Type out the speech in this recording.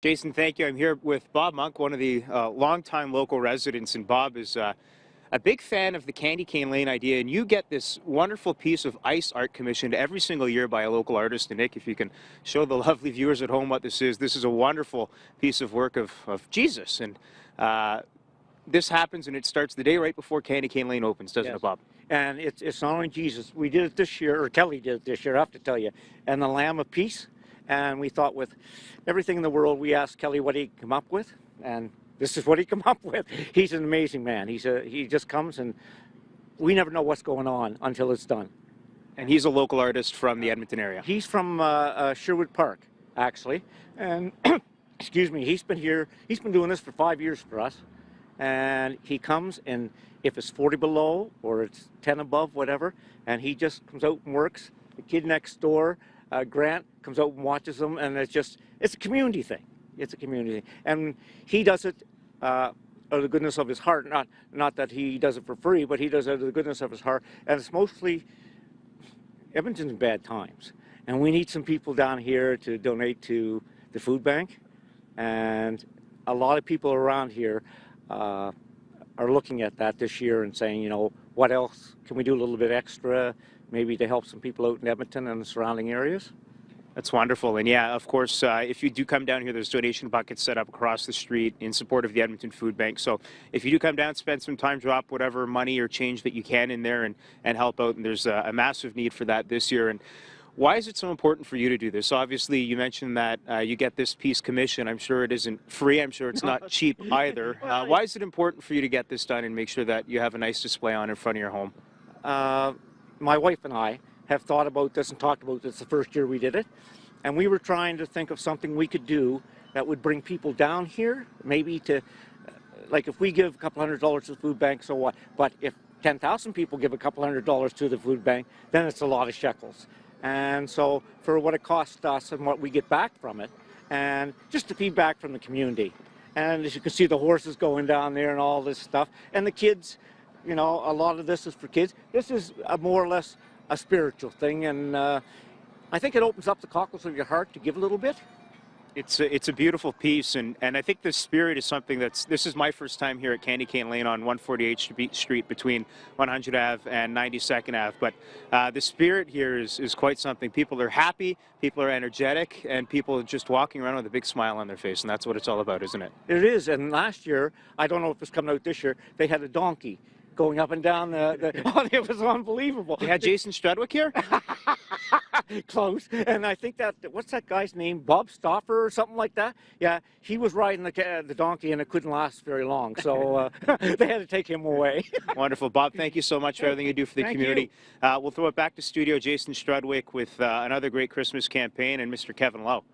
Jason, thank you. I'm here with Bob Monk, one of the longtime local residents, and Bob is a big fan of the candy cane lane idea, and you get this wonderful piece of ice art commissioned every single year by a local artist. And Nick, if you can show the lovely viewers at home what this is a wonderful piece of work of Jesus, and this happens and it starts the day right before Candy Cane Lane opens, doesn't it, Bob? And it's not only Jesus. We did it this year, or Kelly did it this year, I have to tell you, and the Lamb of Peace. And we thought, with everything in the world, we asked Kelly what he'd come up with, and this is what he come up with. He's an amazing man. He just comes, and we never know what's going on until it's done. And he's a local artist from the Edmonton area. He's from Sherwood Park, actually, and excuse me, he's been here. He's been doing this for 5 years for us, and he comes, and if it's 40 below or it's 10 above, whatever, and he just comes out and works. The kid next door, Grant, comes out and watches them, and it's a community thing. It's a community thing. And he does it out of the goodness of his heart, not that he does it for free, but he does it out of the goodness of his heart. And it's mostly Edmonton's in bad times, and we need some people down here to donate to the food bank. And a lot of people around here are looking at that this year and saying, you know, what else can we do a little bit extra, maybe to help some people out in Edmonton and the surrounding areas? That's wonderful. And yeah, of course, if you do come down here, there's donation buckets set up across the street in support of the Edmonton Food Bank. So if you do come down, spend some time, drop whatever money or change that you can in there and help out. And there's a massive need for that this year. And why is it so important for you to do this? Obviously, you mentioned that you get this piece commissioned. I'm sure it isn't free. I'm sure it's not cheap either. Why is it important for you to get this done and make sure that you have a nice display on in front of your home? My wife and I have thought about this and talked about this the first year we did it, and we were trying to think of something we could do that would bring people down here, maybe to, like, if we give a couple $100 to the food bank, so what? But if 10,000 people give a couple $100 to the food bank, then it's a lot of shekels. And so for what it costs us and what we get back from it, and just the feedback from the community. And as you can see, the horses going down there and all this stuff, and the kids, you know, a lot of this is for kids. This is more or less a spiritual thing, and I think it opens up the cockles of your heart to give a little bit. It's a beautiful piece, and I think the spirit is something this is my first time here at Candy Cane Lane on 148th Street between 100 Ave and 92nd Ave, but the spirit here is quite something. People are happy, people are energetic, and people are just walking around with a big smile on their face, and that's what it's all about, isn't it? It is, and last year, I don't know if it's coming out this year, they had a donkey going up and down oh, it was unbelievable. They had Jason Strudwick here? Close. And I think what's that guy's name? Bob Stoffer or something like that? Yeah, he was riding the donkey, and it couldn't last very long, so they had to take him away. Wonderful. Bob, thank you so much for everything you do for the community. We'll throw it back to studio, Jason Strudwick, with another great Christmas campaign, and Mr. Kevin Lowe.